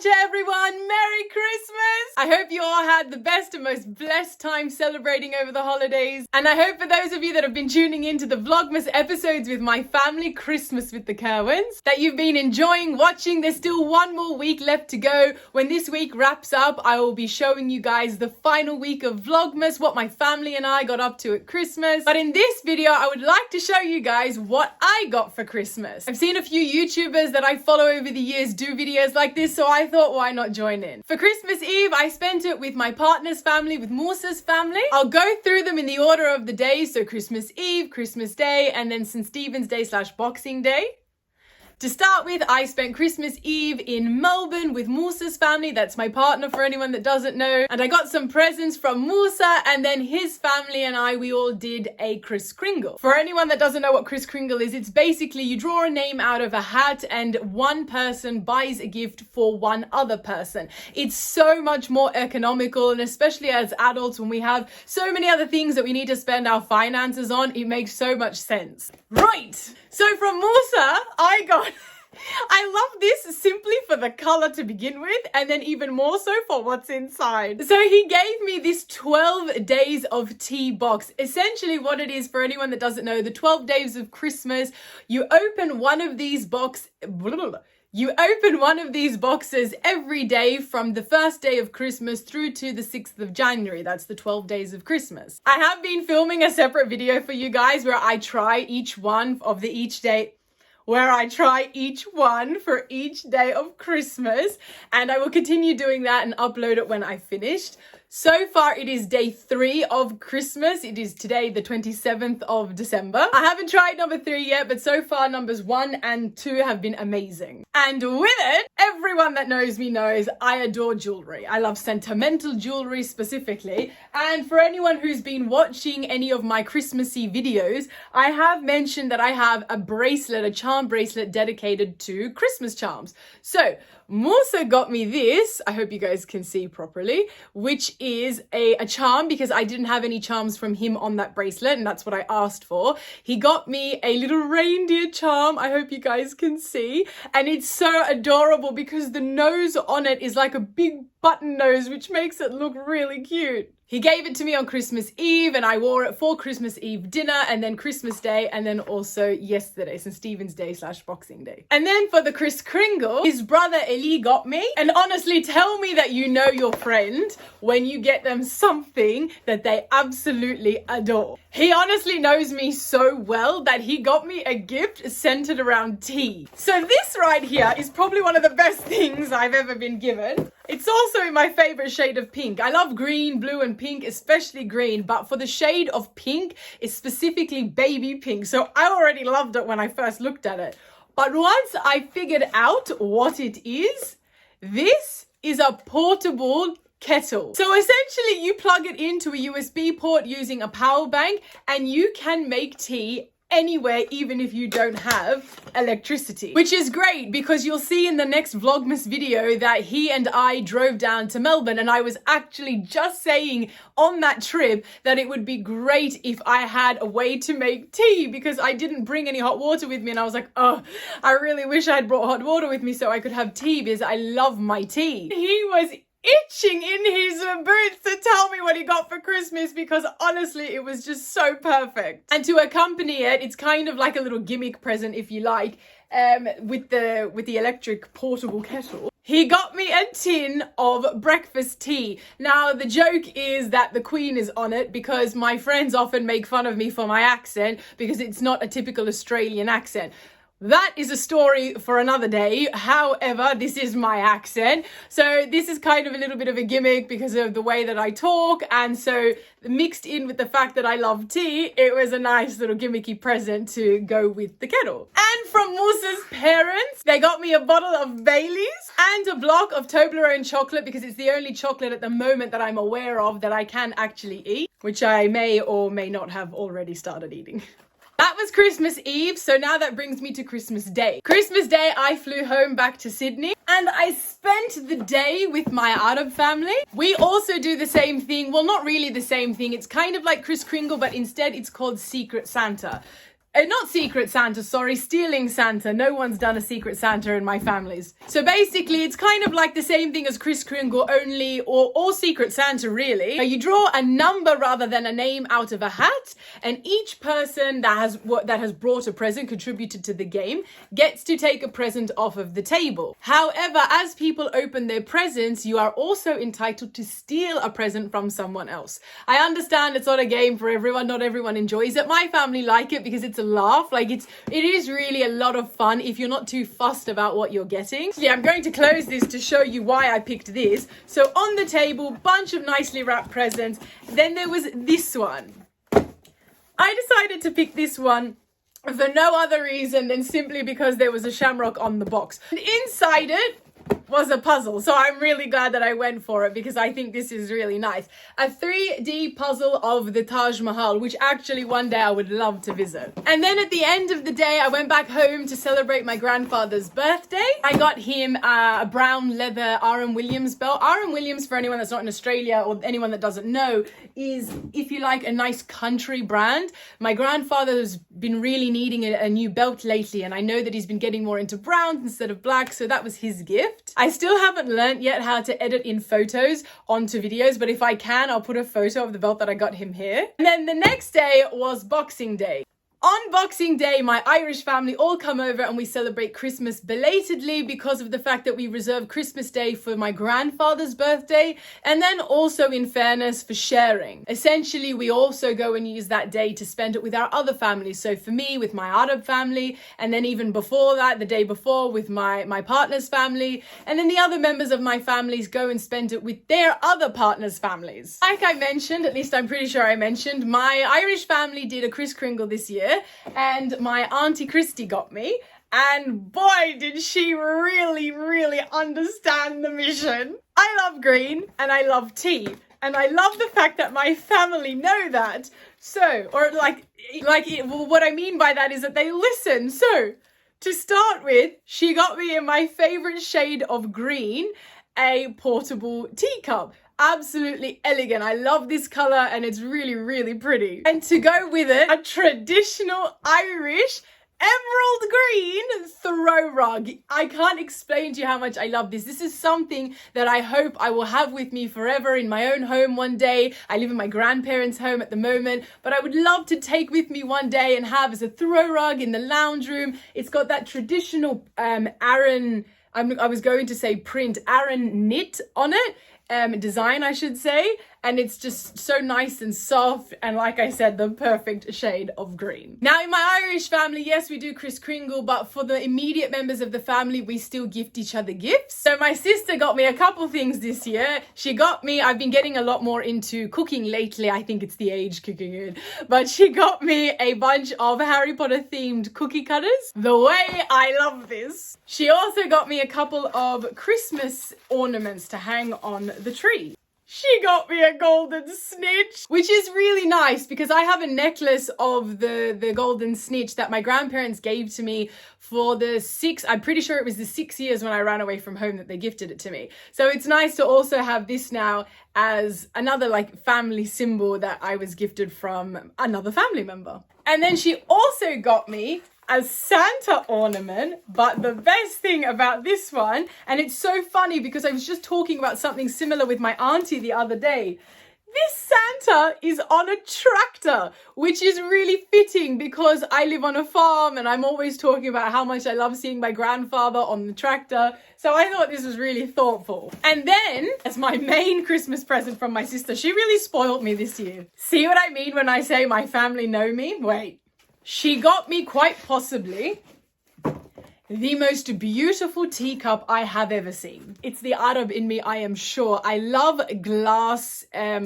everyone, Merry Christmas! I hope you all had the best and most blessed time celebrating over the holidays. And I hope for those of you that have been tuning into the Vlogmas episodes with my family, Christmas with the Kerwins, that you've been enjoying watching. There's still one more week left to go. When this week wraps up, I will be showing you guys the final week of Vlogmas, what my family and I got up to at Christmas. But in this video, I would like to show you guys what I got for Christmas. I've seen a few YouTubers that I follow over the years do videos like this, so I thought, why not join in? For Christmas Eve, I spent it with my partner's family, with Musa's family. I'll go through them in the order of the days, so Christmas Eve, Christmas Day, and then St. Stephen's Day / Boxing Day. To start with, I spent Christmas Eve in Melbourne with Musa's family. That's my partner, for anyone that doesn't know. And I got some presents from Musa, and then his family and I, we all did a Kris Kringle. For anyone that doesn't know what Kris Kringle is, it's basically you draw a name out of a hat and one person buys a gift for one other person. It's so much more economical, and especially as adults, when we have so many other things that we need to spend our finances on, it makes so much sense. Right, so from Musa, I love this simply for the color to begin with, and then even more so for what's inside. So he gave me this 12 days of tea box. Essentially what it is, for anyone that doesn't know, the 12 days of Christmas, you open one of these boxes every day from the first day of Christmas through to the 6th of January. That's the 12 days of Christmas. I have been filming a separate video for you guys where I try each one for each day of Christmas, and I will continue doing that and upload it when I finished. So far, it is day 3 of Christmas. It is today, the 27th of December. I haven't tried number 3 yet, but so far numbers 1 and 2 have been amazing. And with it, everyone that knows me knows I adore jewelry. I love sentimental jewelry specifically. And for anyone who's been watching any of my Christmassy videos, I have mentioned that I have a bracelet, a charm bracelet dedicated to Christmas charms. So Musa got me this, I hope you guys can see properly, which is a charm, because I didn't have any charms from him on that bracelet, and that's what I asked for. He got me a little reindeer charm, I hope you guys can see, and it's so adorable because the nose on it is like a big button nose, which makes it look really cute. He gave it to me on Christmas Eve, and I wore it for Christmas Eve dinner, and then Christmas Day, and then also yesterday, St. Stephen's Day / Boxing Day. And then for the Kris Kringle, his brother Eli got me. And honestly, tell me that you know your friend when you get them something that they absolutely adore. He honestly knows me so well that he got me a gift centered around tea. So this right here is probably one of the best things I've ever been given. It's also in my favorite shade of pink. I love green, blue, and pink, especially green, but for the shade of pink, it's specifically baby pink. So I already loved it when I first looked at it. But once I figured out what it is, this is a portable kettle. So essentially you plug it into a USB port using a power bank, and you can make tea anywhere, even if you don't have electricity, which is great because you'll see in the next Vlogmas video that he and I drove down to Melbourne, and I was actually just saying on that trip that it would be great if I had a way to make tea, because I didn't bring any hot water with me, and I was like, oh, I really wish I had brought hot water with me so I could have tea, because I love my tea. He was itching in his boots to tell me what he got for Christmas, because honestly it was just so perfect. And to accompany it, it's kind of like a little gimmick present, if you like, with the electric portable kettle. He got me a tin of breakfast tea. Now, the joke is that the Queen is on it, because my friends often make fun of me for my accent, because it's not a typical Australian accent. That is a story for another day. However, this is my accent. So this is kind of a little bit of a gimmick because of the way that I talk. And so mixed in with the fact that I love tea, it was a nice little gimmicky present to go with the kettle. And from Musa's parents, they got me a bottle of Baileys and a block of Toblerone chocolate, because it's the only chocolate at the moment that I'm aware of that I can actually eat, which I may or may not have already started eating. That was Christmas Eve, so now that brings me to Christmas Day. Christmas Day, I flew home back to Sydney, and I spent the day with my Arab family. We also do the same thing. Well, not really the same thing. It's kind of like Kris Kringle, but instead it's called Secret Santa. Not Secret Santa, sorry, Stealing Santa. No one's done a Secret Santa in my families. So basically, it's kind of like the same thing as Kris Kringle only, or Secret Santa really. You draw a number rather than a name out of a hat, and each person that has brought a present, contributed to the game, gets to take a present off of the table. However, as people open their presents, you are also entitled to steal a present from someone else. I understand it's not a game for everyone. Not everyone enjoys it. My family like it because it's a laugh. Like it is really a lot of fun if you're not too fussed about what you're getting. Yeah, I'm going to close this to show you why I picked this. So on the table, bunch of nicely wrapped presents. Then there was this one. I decided to pick this one for no other reason than simply because there was a shamrock on the box. And inside it was a puzzle, so I'm really glad that I went for it because I think this is really nice. A 3D puzzle of the Taj Mahal, which actually one day I would love to visit. And then at the end of the day, I went back home to celebrate my grandfather's birthday. I got him a brown leather R.M. Williams belt. R.M. Williams, for anyone that's not in Australia or anyone that doesn't know, is, if you like, a nice country brand. My grandfather has been really needing a new belt lately, and I know that he's been getting more into browns instead of black, so that was his gift. I still haven't learnt yet how to edit in photos onto videos, but if I can, I'll put a photo of the belt that I got him here. And then the next day was Boxing Day. On Boxing Day, my Irish family all come over and we celebrate Christmas belatedly because of the fact that we reserve Christmas Day for my grandfather's birthday, and then also, in fairness, for sharing. Essentially, we also go and use that day to spend it with our other families. So for me, with my Arab family, and then even before that, the day before, with my partner's family, and then the other members of my families go and spend it with their other partners' families. Like I mentioned, at least I'm pretty sure I mentioned, my Irish family did a Kris Kringle this year, and my Auntie Christy got me, and boy did she really understand the mission. I love green and I love tea, and I love the fact that my family know that. So, or what I mean by that is that they listen. So to start with, she got me in my favorite shade of green, a portable teacup. Absolutely elegant. I love this color and it's really pretty. And to go with it, a traditional Irish emerald green throw rug. I can't explain to you how much I love this. This is something that I hope I will have with me forever in my own home one day. I live in my grandparents' home at the moment, but I would love to take with me one day and have as a throw rug in the lounge room. It's got that traditional Aran, I was going to say print, Aran knit on it. Design, I should say, and it's just so nice and soft, and like I said, the perfect shade of green. Now, in my Irish family, yes, we do Kris Kringle, but for the immediate members of the family, we still gift each other gifts. So my sister got me a couple things this year. She got me, I've been getting a lot more into cooking lately. I think it's the age kicking in, but she got me a bunch of Harry Potter themed cookie cutters. The way I love this. She also got me a couple of Christmas ornaments to hang on the tree. She got me a golden snitch, which is really nice because I have a necklace of the golden snitch that my grandparents gave to me for I'm pretty sure it was the 6 years when I ran away from home that they gifted it to me. So it's nice to also have this now as another like family symbol that I was gifted from another family member. And then she also got me a Santa ornament, but the best thing about this one, and it's so funny because I was just talking about something similar with my auntie the other day. This Santa is on a tractor, which is really fitting because I live on a farm and I'm always talking about how much I love seeing my grandfather on the tractor. So I thought this was really thoughtful. And then, as my main Christmas present from my sister, she really spoiled me this year. See what I mean when I say my family know me? Wait. She got me quite possibly the most beautiful teacup I have ever seen. It's the Arab in me, I am sure. I love glass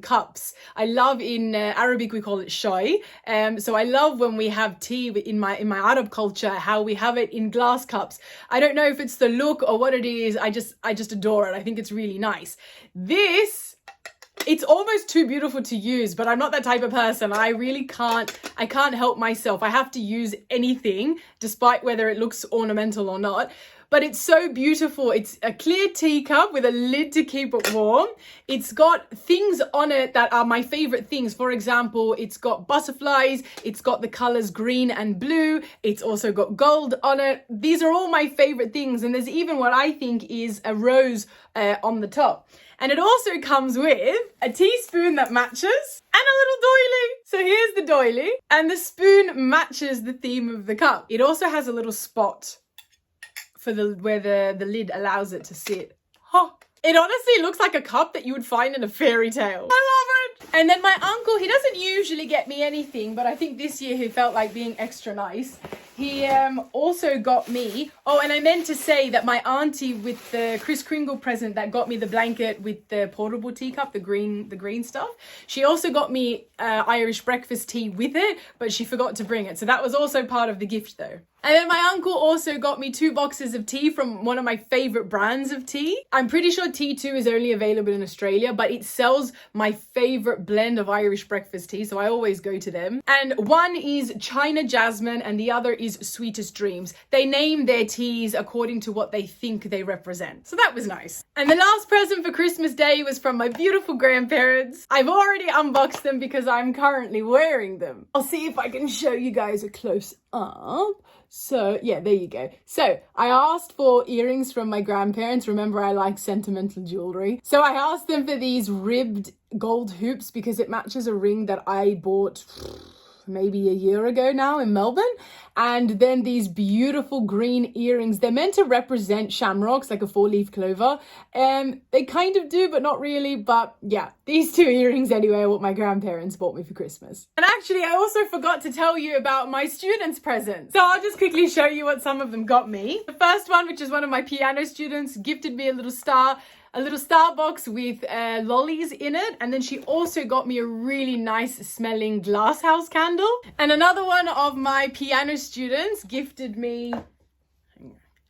cups. I love, in Arabic we call it shoy. So I love when we have tea in my Arab culture, how we have it in glass cups. I don't know if it's the look or what it is. I just adore it. I think it's really nice. It's almost too beautiful to use, but I'm not that type of person. I really can't help myself. I have to use anything, despite whether it looks ornamental or not. but it's so beautiful. It's a clear teacup with a lid to keep it warm. It's got things on it that are my favorite things. For example, it's got butterflies, it's got the colors green and blue, it's also got gold on it. These are all my favorite things, and there's even what I think is a rose on the top. And it also comes with a teaspoon that matches and a little doily. So here's the doily, and the spoon matches the theme of the cup. It also has a little spot for where the lid allows it to sit. Huh. It honestly looks like a cup that you would find in a fairy tale. I love it. And then my uncle, he doesn't usually get me anything, but I think this year he felt like being extra nice. He also got me, oh, and I meant to say that my auntie with the Kris Kringle present that got me the blanket with the portable teacup, the green stuff, she also got me Irish breakfast tea with it, but she forgot to bring it. So that was also part of the gift though. And then my uncle also got me 2 boxes of tea from one of my favorite brands of tea. I'm pretty sure T2 is only available in Australia, but it sells my favorite blend of Irish breakfast tea, so I always go to them. And one is China Jasmine and the other is Sweetest Dreams. They name their teas according to what they think they represent. So that was nice. And the last present for Christmas Day was from my beautiful grandparents. I've already unboxed them because I'm currently wearing them. I'll see if I can show you guys a close up. So yeah, there you go. So I asked for earrings from my grandparents. Remember, I like sentimental jewelry. So I asked them for these ribbed gold hoops because it matches a ring that I bought maybe a year ago now in Melbourne. And then these beautiful green earrings. They're meant to represent shamrocks, like a 4-leaf clover. They kind of do, but not really. But yeah, these 2 earrings anyway are what my grandparents bought me for Christmas. And actually, I also forgot to tell you about my students' presents. So I'll just quickly show you what some of them got me. The first one, which is one of my piano students, gifted me a little star box with lollies in it. And then she also got me a really nice smelling glasshouse candle. And another one of my piano students gifted me,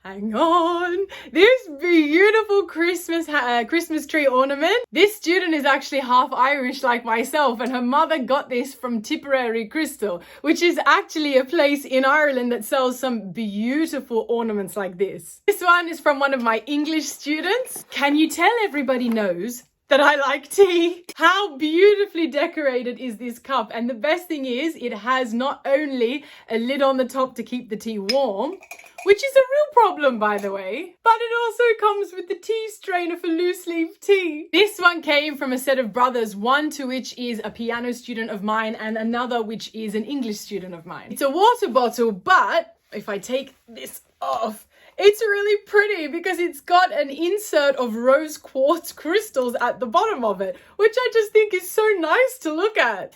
hang on, this beautiful Christmas tree ornament. This student is actually half Irish like myself, and her mother got this from Tipperary Crystal, which is actually a place in Ireland that sells some beautiful ornaments like this. This one is from one of my English students. Can you tell everybody knows that I like tea? How beautifully decorated is this cup? And the best thing is it has not only a lid on the top to keep the tea warm, which is a real problem, by the way, but it also comes with the tea strainer for loose leaf tea. This one came from a set of brothers, one to which is a piano student of mine and another which is an English student of mine. It's a water bottle, but if I take this off, it's really pretty because it's got an insert of rose quartz crystals at the bottom of it, which I just think is so nice to look at.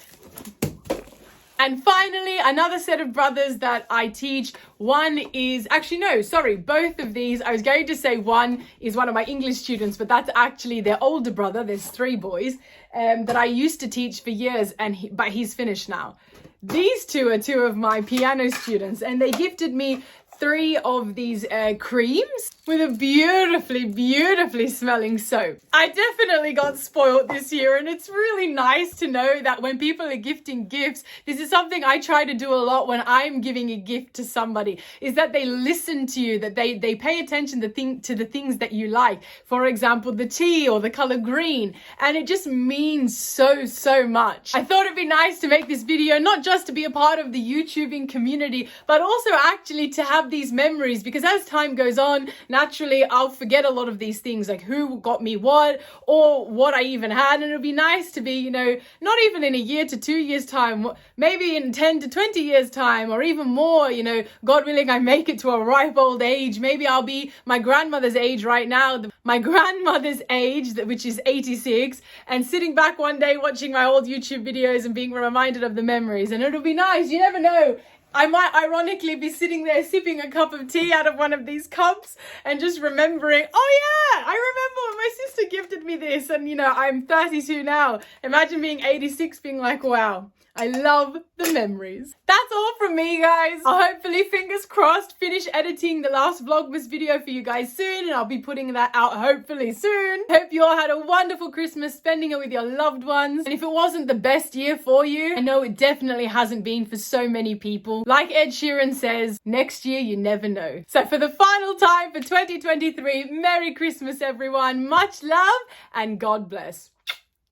And finally, another set of brothers that I teach. One is, actually no, sorry, both of these, I was going to say one is one of my English students, but that's actually their older brother. There's 3 boys that I used to teach for years, but he's finished now. These 2 are 2 of my piano students, and they gifted me 3 of these creams with a beautifully smelling soap. I definitely got spoiled this year, and it's really nice to know that when people are gifting gifts, this is something I try to do a lot when I'm giving a gift to somebody, is that they listen to you, that they pay attention to the things that you like. For example, the tea or the color green, and it just means so much. I thought it'd be nice to make this video, not just to be a part of the YouTubing community, but also actually to have these memories, because as time goes on, naturally I'll forget a lot of these things, like who got me what or what I even had. And it'll be nice to be, you know, not even in a year to 2 years time, maybe in 10 to 20 years time, or even more, you know, God willing, I make it to a ripe old age. Maybe I'll be my grandmother's age right now, my grandmother's age, which is 86, and sitting back one day watching my old YouTube videos and being reminded of the memories. And it'll be nice. You never know. I might ironically be sitting there sipping a cup of tea out of one of these cups and just remembering, oh yeah, I remember my sister gifted me this. And you know, I'm 32 now. Imagine being 86 being like, wow, I love the memories. That's all from me, guys. I'll hopefully, fingers crossed, finish editing the last Vlogmas video for you guys soon, and I'll be putting that out hopefully soon. Hope you all had a wonderful Christmas, spending it with your loved ones. And if it wasn't the best year for you, I know it definitely hasn't been for so many people. normal. Like Ed Sheeran says, next year you never know. So for the final time for 2023, Merry Christmas everyone, much love and God bless.